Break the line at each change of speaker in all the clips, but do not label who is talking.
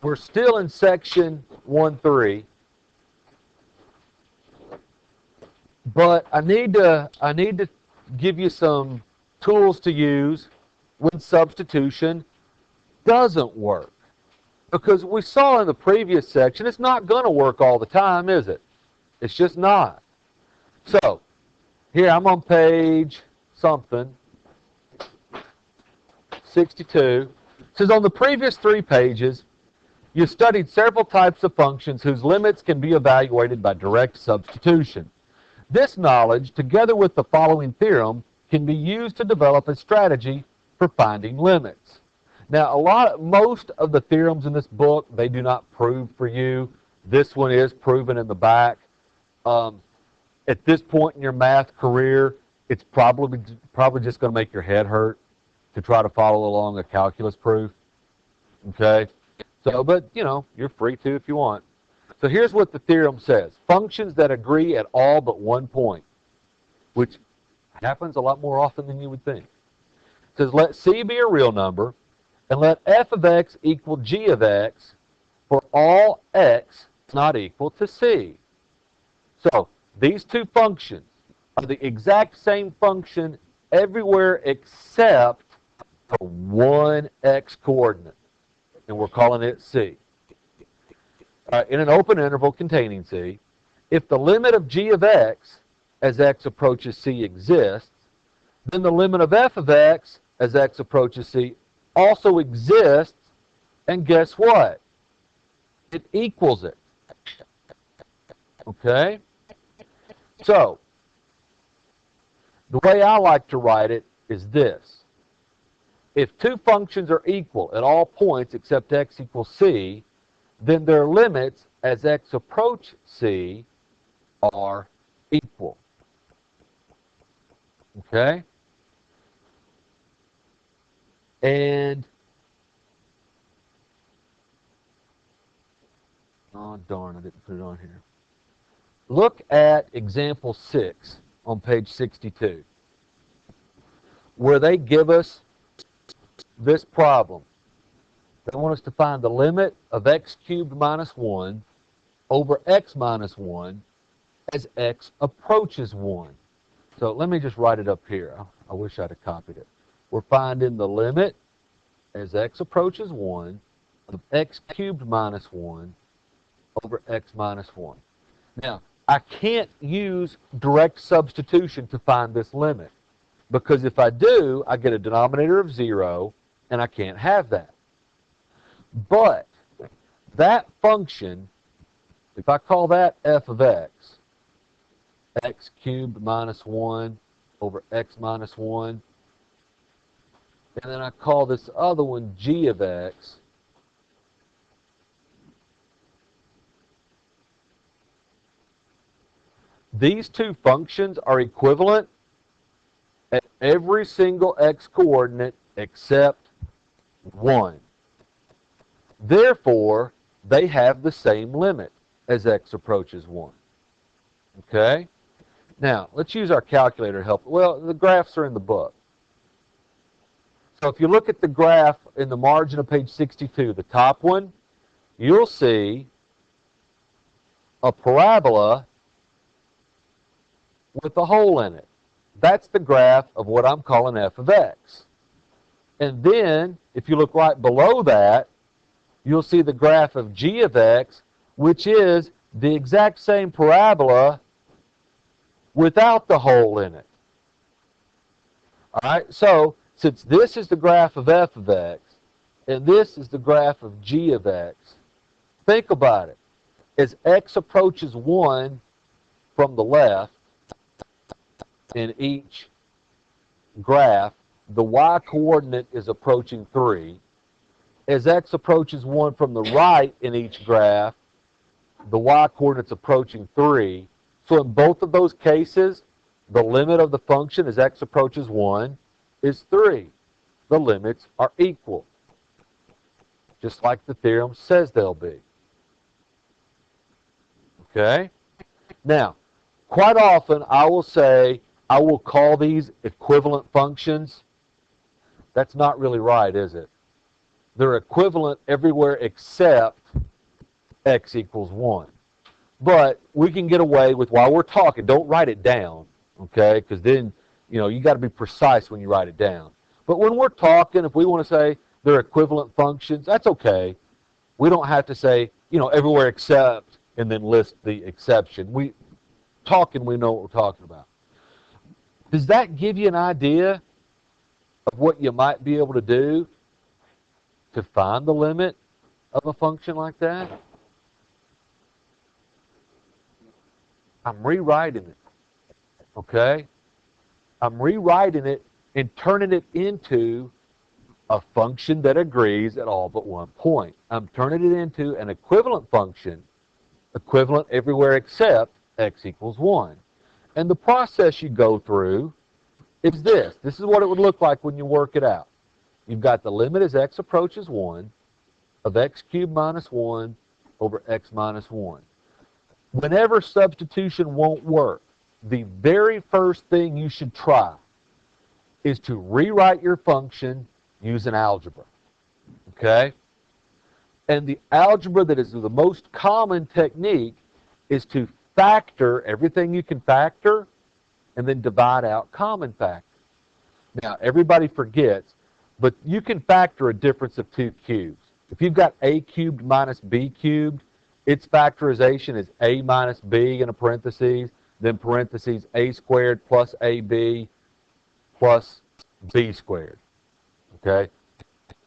We're still in section 1.3, but I need to give you some tools to use when substitution doesn't work. Because we saw in the previous section, it's not going to work all the time, is it? It's just not. So, here I'm on page something, 62. It says, on the previous 3 pages, you studied several types of functions whose limits can be evaluated by direct substitution. This knowledge, together with the following theorem, can be used to develop a strategy for finding limits. Now, most of the theorems in this book, they do not prove for you. This one is proven in the back. At this point in your math career, it's probably just going to make your head hurt to try to follow along a calculus proof. Okay? So, but, you know, you're free to if you want. So here's what the theorem says. Functions that agree at all but one point, which happens a lot more often than you would think. It says, let C be a real number, and let f of x equal g of x for all x not equal to c. So these two functions are the exact same function everywhere except for one x coordinate, and we're calling it c. In an open interval containing c, if the limit of g of x as x approaches c exists, then the limit of f of x as x approaches c also exists, and guess what? It equals it. Okay? So, the way I like to write it is this. If two functions are equal at all points except x equals c, then their limits as x approach c are equal. Okay? And, oh darn, I didn't put it on here. Look at example 6 on page 62, where they give us this problem. They want us to find the limit of x cubed minus 1 over x minus 1 as x approaches 1. So let me just write it up here. I wish I'd have copied it. We're finding the limit as x approaches 1 of x cubed minus 1 over x minus 1. Now, I can't use direct substitution to find this limit, because if I do, I get a denominator of 0, and I can't have that. But that function, if I call that f of x, x cubed minus 1 over x minus 1, and then I call this other one g of x, these two functions are equivalent at every single x coordinate except 1. Therefore, they have the same limit as x approaches 1. Okay? Now, let's use our calculator to help. Well, the graphs are in the book. So if you look at the graph in the margin of page 62, the top one, you'll see a parabola with a hole in it. That's the graph of what I'm calling f of x. And then, if you look right below that, you'll see the graph of g of x, which is the exact same parabola without the hole in it. All right, so since this is the graph of f of x, and this is the graph of g of x, think about it. As x approaches 1 from the left in each graph, the y-coordinate is approaching 3. As x approaches 1 from the right in each graph, the y-coordinate's approaching 3. So in both of those cases, the limit of the function as x approaches 1 is 3. The limits are equal, just like the theorem says they'll be. Okay? Now, quite often I will say, I will call these equivalent functions. That's not really right, is it? they're equivalent everywhere except x equals 1. But we can get away with, while we're talking, don't write it down, okay? Because then, you got to be precise when you write it down. But when we're talking, if we want to say they're equivalent functions, that's okay. We don't have to say, everywhere except, and then list the exception. We know what we're talking about. Does that give you an idea of what you might be able to do to find the limit of a function like that? I'm rewriting it, okay? I'm rewriting it and turning it into a function that agrees at all but one point. I'm turning it into an equivalent function, equivalent everywhere except x equals 1. And the process you go through is this. This is what it would look like when you work it out. You've got the limit as x approaches 1 of x cubed minus 1 over x minus 1. Whenever substitution won't work, the very first thing you should try is to rewrite your function using algebra, okay? And the algebra that is the most common technique is to factor everything you can factor and then divide out common factors. Now, everybody forgets, but you can factor a difference of 2 cubes. If you've got a cubed minus b cubed, its factorization is a minus b in a parentheses, then parentheses a squared plus ab plus b squared. Okay?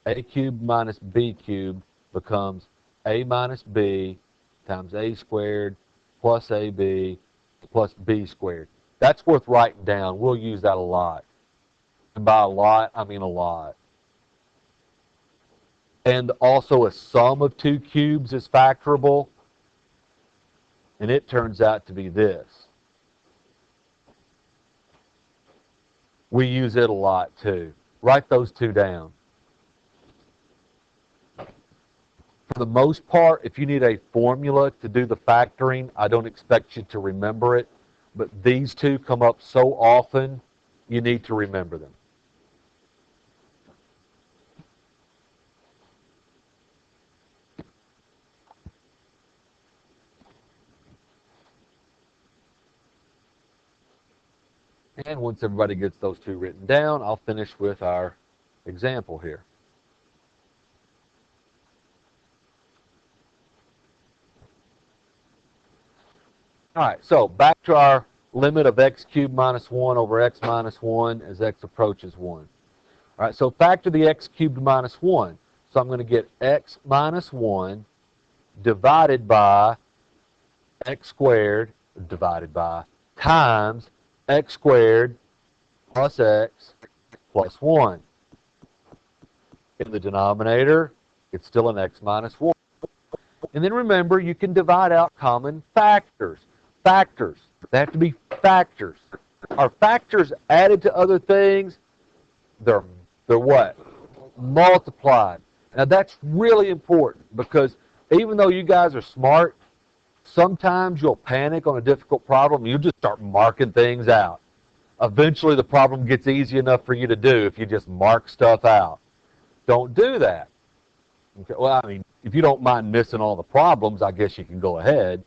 A cubed minus b cubed becomes a minus b times a squared plus ab plus b squared. That's worth writing down. We'll use that a lot. And by a lot, I mean a lot. And also a sum of 2 cubes is factorable. And it turns out to be this. We use it a lot too. Write those two down. For the most part, if you need a formula to do the factoring, I don't expect you to remember it. But these two come up so often, you need to remember them. And once everybody gets those two written down, I'll finish with our example here. All right, so back to our limit of x cubed minus 1 over x minus 1 as x approaches 1. All right, so factor the x cubed minus 1. So I'm going to get x minus 1 divided by x squared divided by times x squared plus x plus 1. In the denominator, it's still an x minus 1. And then remember, you can divide out common factors. Factors. They have to be factors. Are factors added to other things? They're what? Multiplied. Now that's really important because even though you guys are smart, sometimes you'll panic on a difficult problem. You just start marking things out. Eventually the problem gets easy enough for you to do if you just mark stuff out. Don't do that. Okay, well, I mean, if you don't mind missing all the problems, I guess you can go ahead.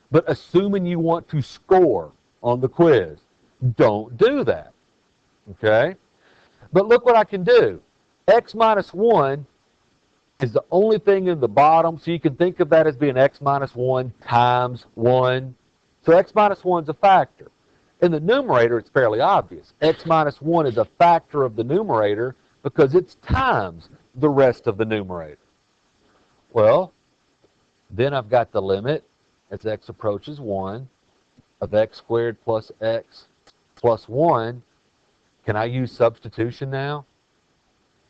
But assuming you want to score on the quiz, don't do that. Okay? But look what I can do. X minus 1 is the only thing in the bottom, so you can think of that as being x minus 1 times 1. So x minus 1 is a factor. In the numerator, it's fairly obvious. X minus 1 is a factor of the numerator because it's times the rest of the numerator. Well, then I've got the limit as x approaches 1 of x squared plus x plus 1. Can I use substitution now?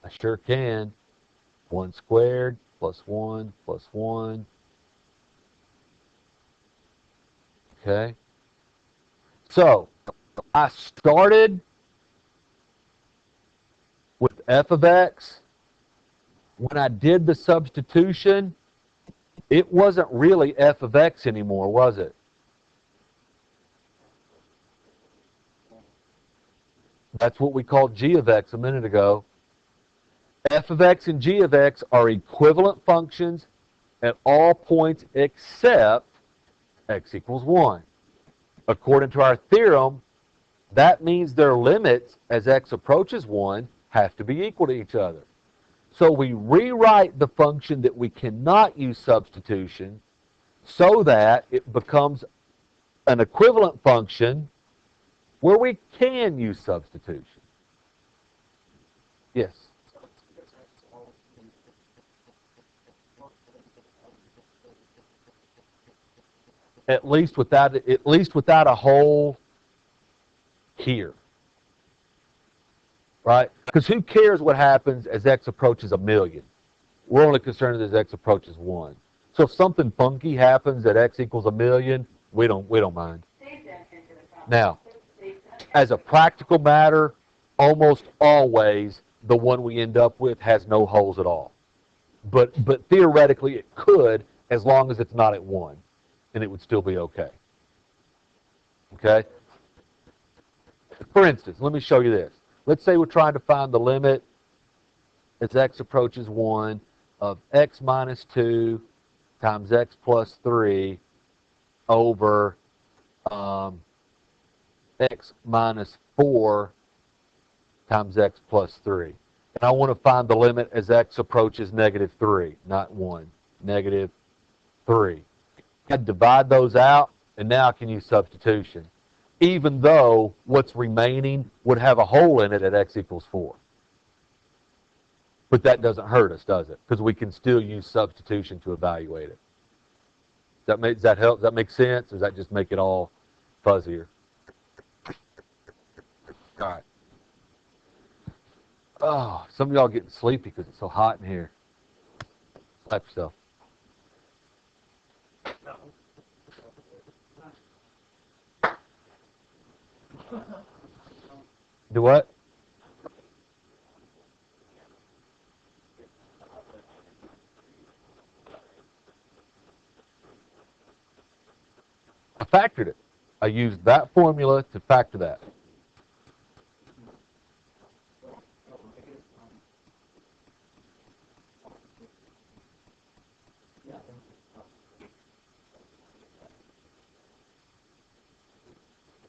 I sure can. 1 squared plus 1 plus 1. Okay. So, I started with f of x. When I did the substitution, it wasn't really f of x anymore, was it? That's what we called g of x a minute ago. f of x and g of x are equivalent functions at all points except x equals 1. According to our theorem, that means their limits as x approaches 1 have to be equal to each other. So we rewrite the function that we cannot use substitution so that it becomes an equivalent function where we can use substitution. Yes? At least without a hole here. Right? Because who cares what happens as x approaches 1,000,000? We're only concerned as x approaches 1. So if something funky happens at x equals 1,000,000, we don't mind. Now, as a practical matter, almost always the one we end up with has no holes at all. But theoretically it could, as long as it's not at 1, and it would still be okay. Okay? For instance, let me show you this. Let's say we're trying to find the limit as x approaches 1 of x minus 2 times x plus 3 over x minus 4 times x plus 3. And I want to find the limit as x approaches negative 3, not 1, negative 3. I divide those out, and now I can use substitution, even though what's remaining would have a hole in it at x equals 4. But that doesn't hurt us, does it? Because we can still use substitution to evaluate it. Does that help? Does that make sense? Or does that just make it all fuzzier? All right. Oh, some of y'all getting sleepy because it's so hot in here. Slap yourself. Do what? I factored it. I used that formula to factor that.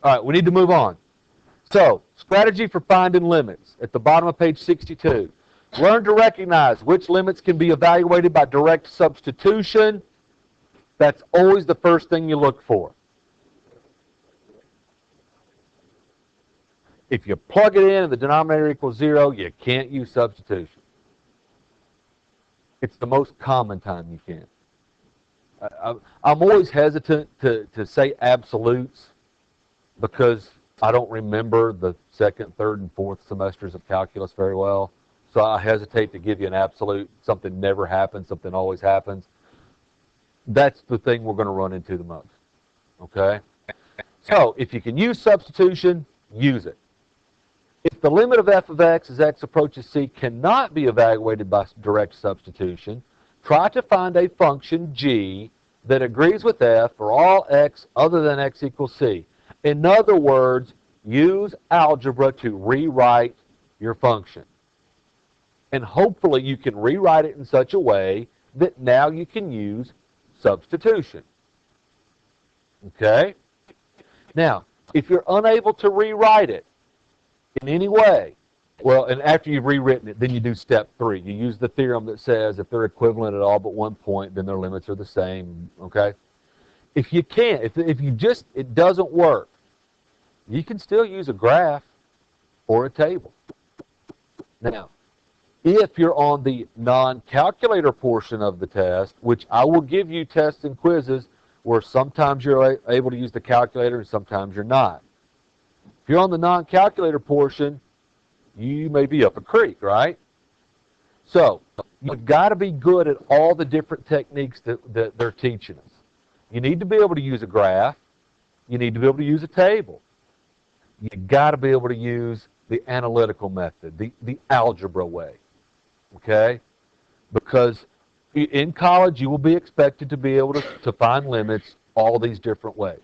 All right, we need to move on. So, strategy for finding limits. At the bottom of page 62. Learn to recognize which limits can be evaluated by direct substitution. That's always the first thing you look for. If you plug it in and the denominator equals 0, you can't use substitution. It's the most common time you can. I'm always hesitant to say absolutes because I don't remember the second, third, and fourth semesters of calculus very well. So I hesitate to give you an absolute, something never happens, something always happens. That's the thing we're going to run into the most. Okay? So if you can use substitution, use it. If the limit of f of x as x approaches c cannot be evaluated by direct substitution, try to find a function g that agrees with f for all x other than x equals c. In other words, use algebra to rewrite your function. And hopefully you can rewrite it in such a way that now you can use substitution. Okay? Now, if you're unable to rewrite it in any way, well, and after you've rewritten it, then you do step 3. You use the theorem that says if they're equivalent at all but one point, then their limits are the same. Okay? If you can't, if you just, it doesn't work, you can still use a graph or a table. Now, if you're on the non-calculator portion of the test, which I will give you tests and quizzes where sometimes you're able to use the calculator and sometimes you're not. If you're on the non-calculator portion, you may be up a creek, right? So, you've got to be good at all the different techniques that they're teaching us. You need to be able to use a graph. You need to be able to use a table. You've got to be able to use the analytical method, the algebra way. Okay? Because in college, you will be expected to be able to find limits all these different ways.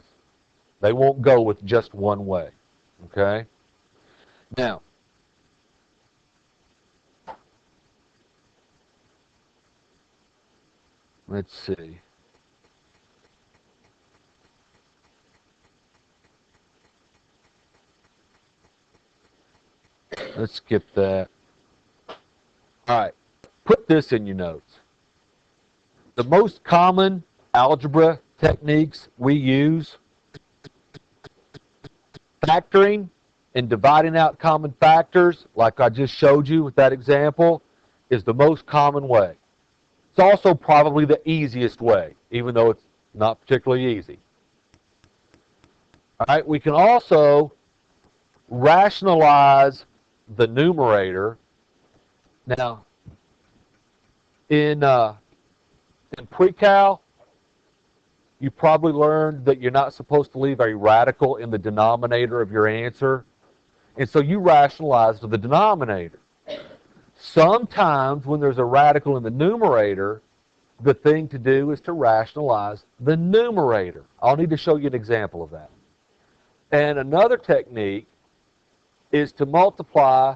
They won't go with just one way. Okay? Now, Let's see. Let's skip that. All right. Put this in your notes. The most common algebra techniques we use, factoring and dividing out common factors, like I just showed you with that example, is the most common way. It's also probably the easiest way, even though it's not particularly easy. All right, we can also rationalize the numerator. Now, in pre-cal, you probably learned that you're not supposed to leave a radical in the denominator of your answer, and so you rationalize the denominator. Sometimes when there's a radical in the numerator, the thing to do is to rationalize the numerator. I'll need to show you an example of that. And another technique is to multiply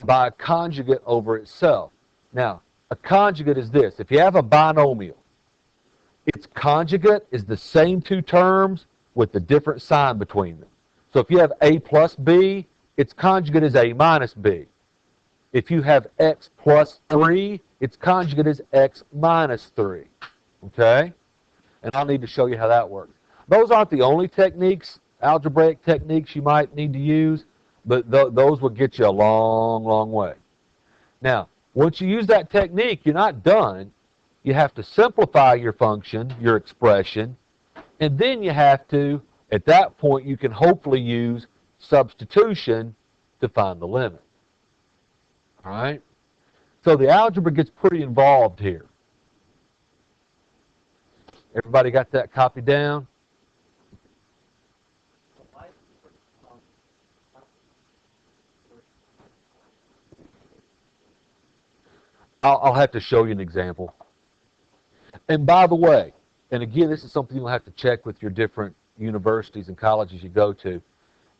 by a conjugate over itself. Now, a conjugate is this. If you have a binomial, its conjugate is the same two terms with a different sign between them. So if you have a plus b, its conjugate is a minus b. If you have x plus 3, its conjugate is x minus 3. Okay? And I'll need to show you how that works. Those aren't the only techniques, algebraic techniques you might need to use, but those will get you a long, long way. Now, once you use that technique, you're not done. You have to simplify your function, your expression, and then you have to, at that point, you can hopefully use substitution to find the limit. All right? So the algebra gets pretty involved here. Everybody got that copied down? I'll have to show you an example. And by the way, and again, this is something you'll have to check with your different universities and colleges you go to.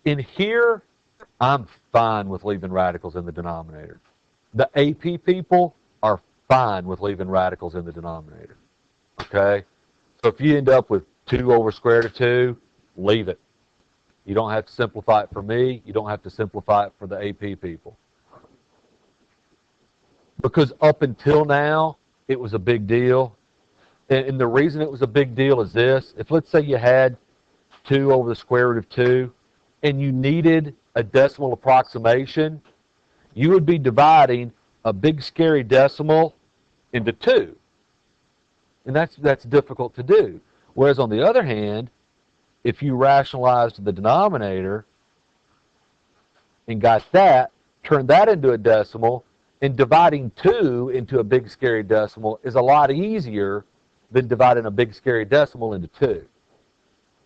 In here, I'm fine with leaving radicals in the denominator. The AP people are fine with leaving radicals in the denominator. Okay? So if you end up with 2 over square root of 2, leave it. You don't have to simplify it for me. You don't have to simplify it for the AP people. Because up until now, it was a big deal. And the reason it was a big deal is this. If let's say you had 2 over the square root of 2 and you needed a decimal approximation, you would be dividing a big scary decimal into 2. And that's difficult to do. Whereas on the other hand, if you rationalized the denominator and got that, turned that into a decimal, and dividing 2 into a big scary decimal is a lot easier than dividing a big scary decimal into 2.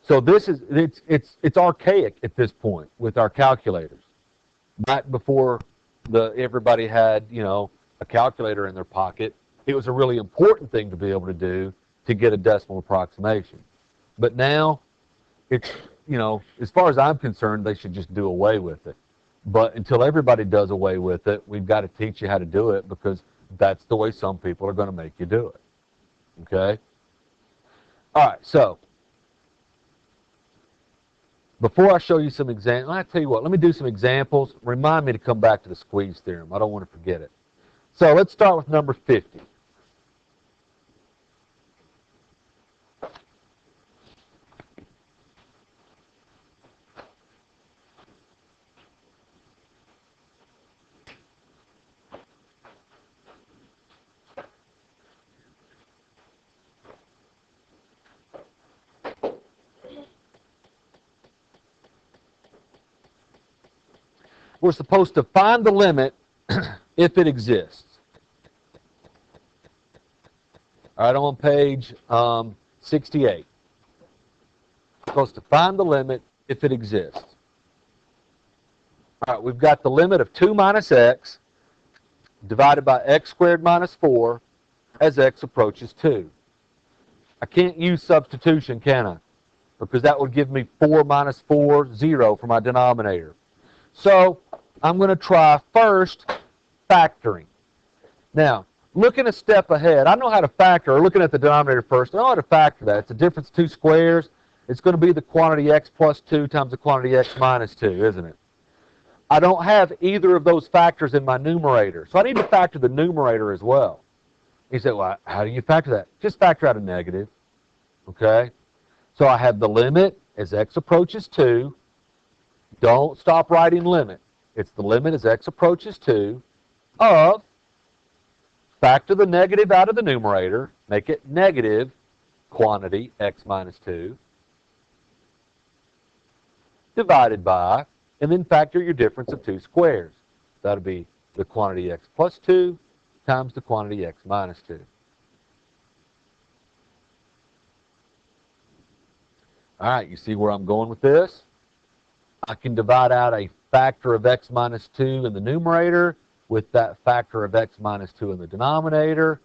So this is it's archaic at this point with our calculators. Back before everybody had, a calculator in their pocket, it was a really important thing to be able to do to get a decimal approximation. But now it's, as far as I'm concerned, they should just do away with it. But until everybody does away with it, we've got to teach you how to do it because that's the way some people are going to make you do it. Okay? All right, so before I show you some examples, I'll tell you what, let me do some examples. Remind me to come back to the squeeze theorem. I don't want to forget it. So let's start with number 50. We're supposed to find the limit if it exists. All right, I'm on page 68. We're supposed to find the limit if it exists. All right, we've got the limit of 2 minus x divided by x squared minus 4 as x approaches 2. I can't use substitution, can I? Because that would give me 4 minus 4, 0 for my denominator. So I'm going to try first factoring. Now, looking a step ahead, I know how to factor, or looking at the denominator first, I know how to factor that. It's the difference of two squares. It's going to be the quantity x plus 2 times the quantity x minus 2, isn't it? I don't have either of those factors in my numerator, so I need to factor the numerator as well. You say, well, how do you factor that? Just factor out a negative, okay? So I have the limit as x approaches 2. Don't stop writing limit. It's the limit as x approaches 2 of, factor the negative out of the numerator, make it negative quantity x minus 2, divided by, and then factor your difference of two squares. That'll be the quantity x plus 2 times the quantity x minus 2. All right, you see where I'm going with this? I can divide out a factor of x minus 2 in the numerator with that factor of x minus 2 in the denominator,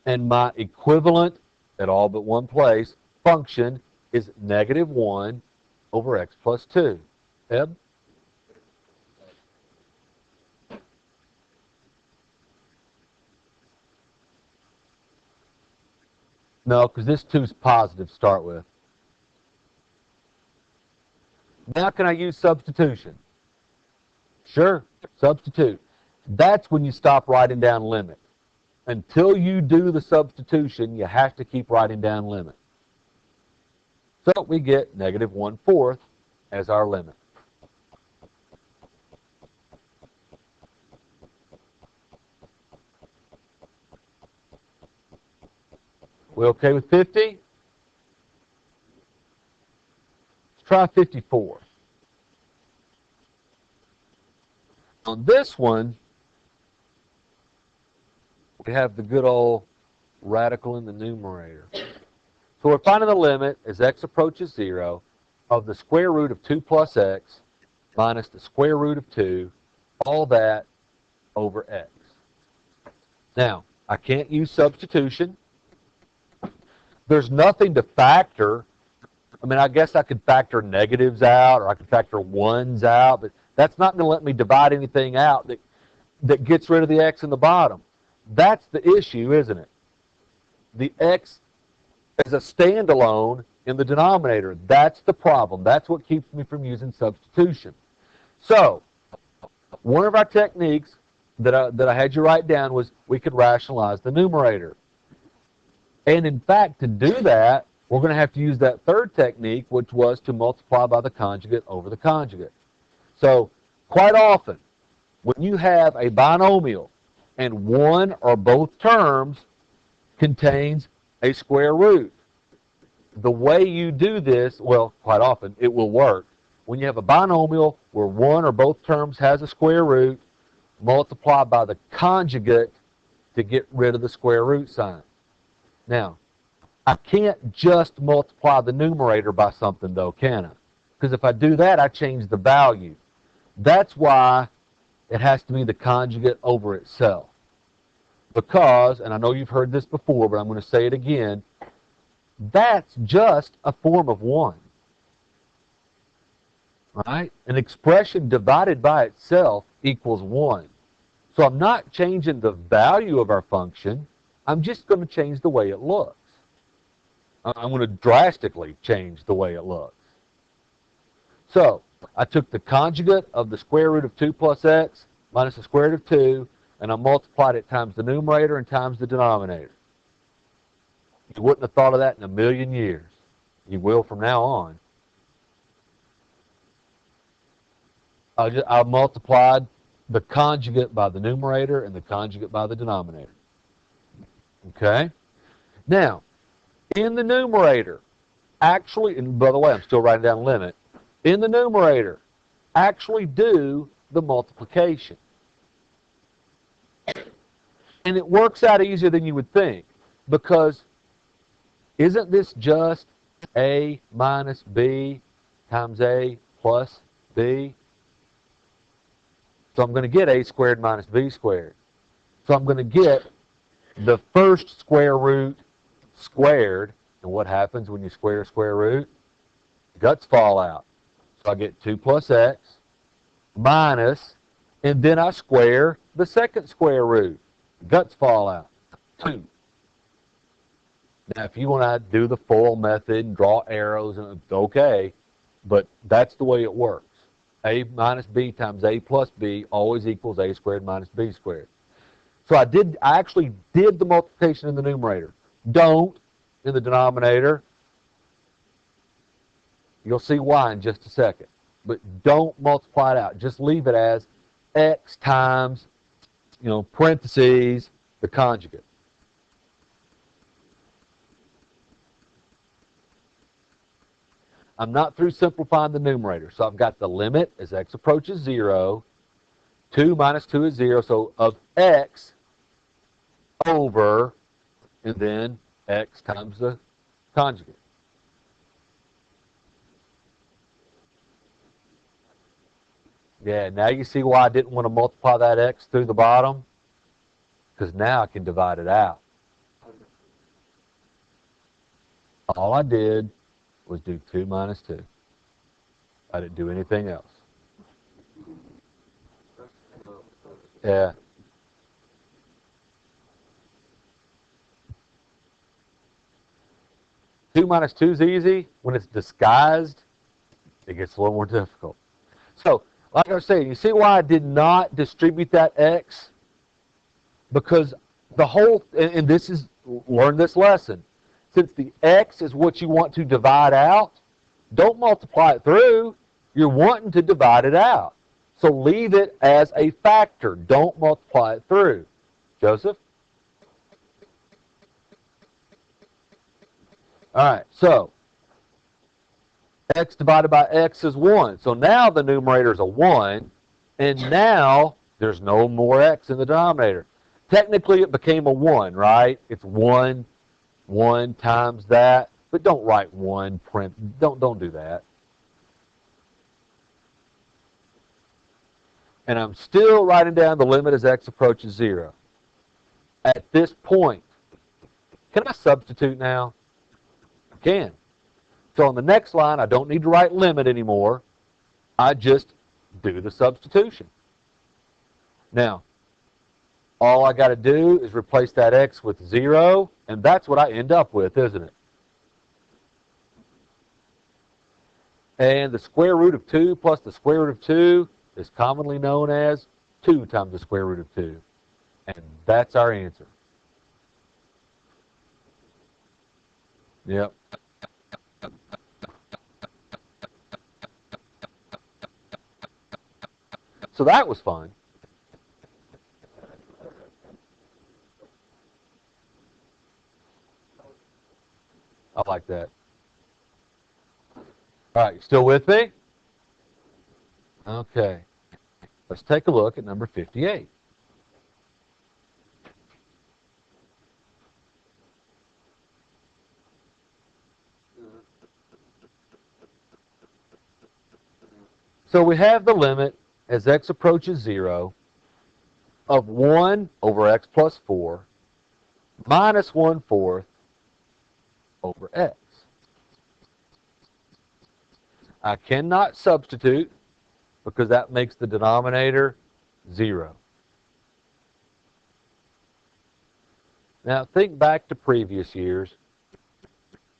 and my equivalent at all but one place function is negative 1 over x plus 2. Eb? No, because this 2 is positive to start with. Now can I use substitution? Sure, substitute. That's when you stop writing down limit. Until you do the substitution, you have to keep writing down limit. So we get negative 1/4 as our limit. We okay with 50? Let's try 54. On this one, we have the good old radical in the numerator. So we're finding the limit as x approaches 0 of the square root of 2 plus x minus the square root of 2, all that over x. Now, I can't use substitution. There's nothing to factor. I mean, I guess I could factor negatives out, or I could factor 1s out, but that's not going to let me divide anything out that gets rid of the x in the bottom. That's the issue, isn't it? The x as a standalone in the denominator. That's the problem. That's what keeps me from using substitution. So, one of our techniques that I had you write down was we could rationalize the numerator. And in fact, to do that, we're going to have to use that third technique, which was to multiply by the conjugate over the conjugate. So, quite often, when you have a binomial and one or both terms contains a square root, the way you do this, well, quite often, it will work. When you have a binomial where one or both terms has a square root, multiply by the conjugate to get rid of the square root sign. Now, I can't just multiply the numerator by something, though, can I? Because if I do that, I change the value. That's why it has to be the conjugate over itself. Because, and I know you've heard this before, but I'm going to say it again, that's just a form of 1. Right? An expression divided by itself equals 1. So I'm not changing the value of our function. I'm just going to change the way it looks. I'm going to drastically change the way it looks. So I took the conjugate of the square root of 2 plus x minus the square root of 2, and I multiplied it times the numerator and times the denominator. You wouldn't have thought of that in a million years. You will from now on. I multiplied the conjugate by the numerator and the conjugate by the denominator. Okay? Now, in the numerator, actually, and by the way, I'm still writing down limit. In the numerator, actually do the multiplication. And it works out easier than you would think, because isn't this just a minus b times a plus b? So I'm going to get a squared minus b squared. So I'm going to get the first square root squared. And what happens when you square a square root? Guts fall out. So I get 2 plus x minus, and then I square the second square root. Guts fall out. 2. Now, if you want to do the FOIL method and draw arrows, and okay, but that's the way it works. A minus B times A plus B always equals A squared minus B squared. So I actually did the multiplication in the numerator. Don't in the denominator. You'll see why in just a second. But don't multiply it out. Just leave it as x times, parentheses, the conjugate. I'm not through simplifying the numerator. So I've got the limit as x approaches 0. 2 minus 2 is 0. So of x over, and then x times the conjugate. Yeah, now you see why I didn't want to multiply that x through the bottom? Because now I can divide it out. All I did was do 2 minus 2. I didn't do anything else. Yeah. Two minus 2 is easy. When it's disguised, it gets a little more difficult. So, like I was saying, you see why I did not distribute that x? Because the whole, and this is, learn this lesson. Since the x is what you want to divide out, don't multiply it through. You're wanting to divide it out. So leave it as a factor. Don't multiply it through. Joseph? All right, so x divided by x is 1. So now the numerator is a 1, and now there's no more x in the denominator. Technically, it became a 1, right? It's 1 times that, but don't write 1 print. Don't do that. And I'm still writing down the limit as x approaches 0. At this point, can I substitute now? I can. So on the next line, I don't need to write limit anymore. I just do the substitution. Now, all I got to do is replace that x with 0, and that's what I end up with, isn't it? And the square root of 2 plus the square root of 2 is commonly known as 2 times the square root of 2. And that's our answer. Yep. So that was fun. I like that. All right, you still with me? Okay. Let's take a look at number 58. So we have the limit as x approaches 0 of 1 over x plus 4 minus 1/4 over x. I cannot substitute because that makes the denominator 0. Now think back to previous years.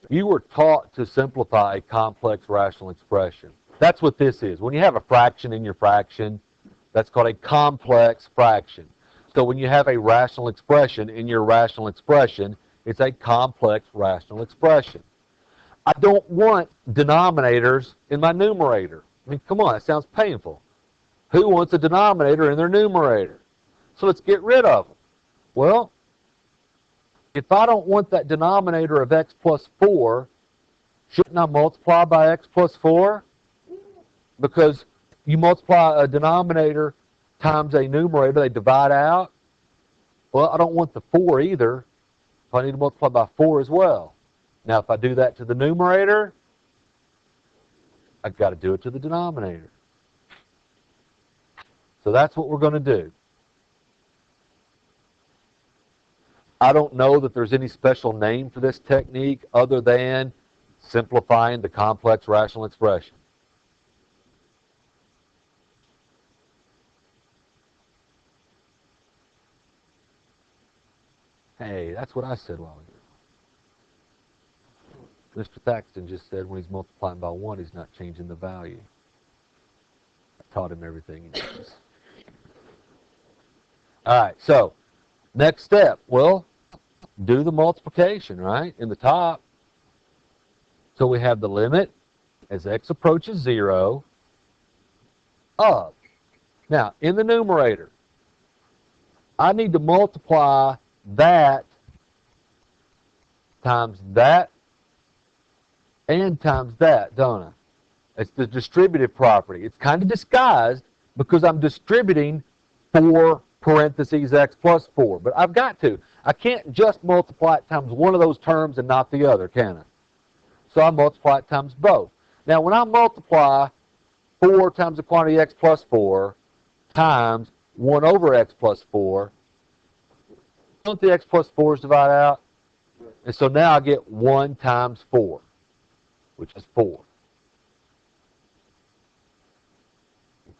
You were taught to simplify a complex rational expression. That's what this is. When you have a fraction in your fraction, that's called a complex fraction. So when you have a rational expression in your rational expression, it's a complex rational expression. I don't want denominators in my numerator. I mean, come on, that sounds painful. Who wants a denominator in their numerator? So let's get rid of them. Well, if I don't want that denominator of x plus 4, shouldn't I multiply by x plus 4? Because you multiply a denominator times a numerator, they divide out. Well, I don't want the 4 either. So I need to multiply by 4 as well. Now, if I do that to the numerator, I've got to do it to the denominator. So that's what we're going to do. I don't know that there's any special name for this technique other than simplifying the complex rational expression. Hey, that's what I said a while ago. Mr. Thaxton just said when he's multiplying by 1, he's not changing the value. I taught him everything he knows. All right, so next step. Well, do the multiplication, right, in the top. So we have the limit as x approaches 0 of. Now, in the numerator, I need to multiply that times that and times that, don't I? It's the distributive property. It's kind of disguised because I'm distributing 4 parentheses x plus 4. But I've got to. I can't just multiply it times one of those terms and not the other, can I? So I multiply it times both. Now, when I multiply 4 times the quantity x plus 4 times 1 over x plus 4, don't the x plus 4's divide out? And so now I get 1 times 4, which is 4.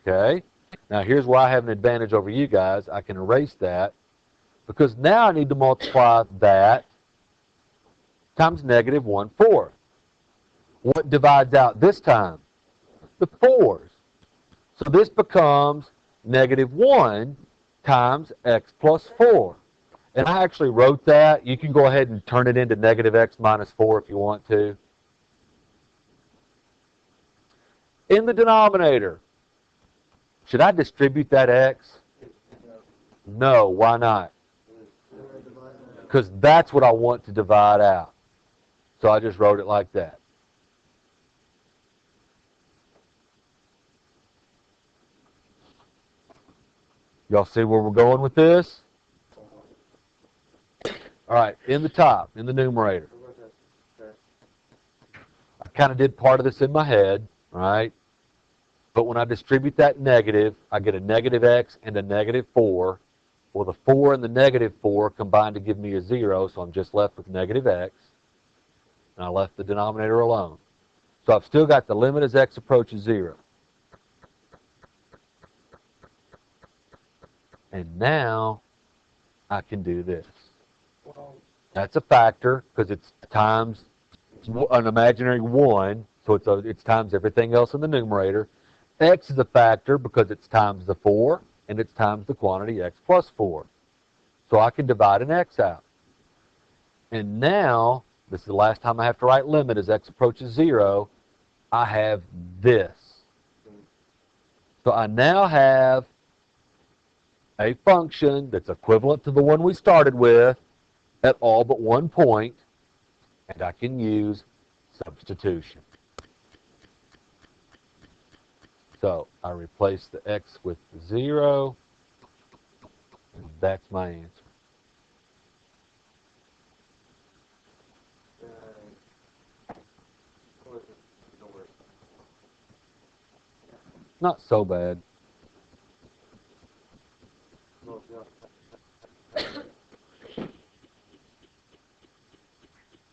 Okay? Now here's why I have an advantage over you guys. I can erase that because now I need to multiply that times negative 1/4. What divides out this time? The 4's. So this becomes negative 1 times x plus 4. And I actually wrote that. You can go ahead and turn it into negative x minus 4 if you want to. In the denominator, should I distribute that x? No, why not? Because that's what I want to divide out. So I just wrote it like that. Y'all see where we're going with this? All right, in the top, in the numerator. I kind of did part of this in my head, right? But when I distribute that negative, I get a negative x and a negative 4. Well, the 4 and the negative 4 combine to give me a 0, so I'm just left with negative x. And I left the denominator alone. So I've still got the limit as x approaches 0. And now I can do this. That's a factor because it's times an imaginary 1, so it's times everything else in the numerator. X is a factor because it's times the 4 and it's times the quantity x plus 4. So I can divide an x out. And now, this is the last time I have to write limit as x approaches 0, I have this. So I now have a function that's equivalent to the one we started with at all but one point, and I can use substitution. So I replace the x with the 0, and that's my answer. Not so bad.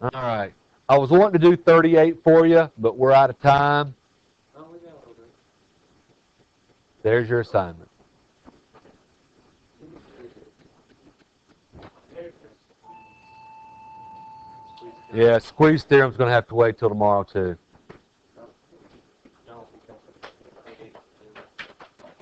All right. I was wanting to do 38 for you, but we're out of time. There's your assignment. Yeah, squeeze theorem's going to have to wait till tomorrow, too.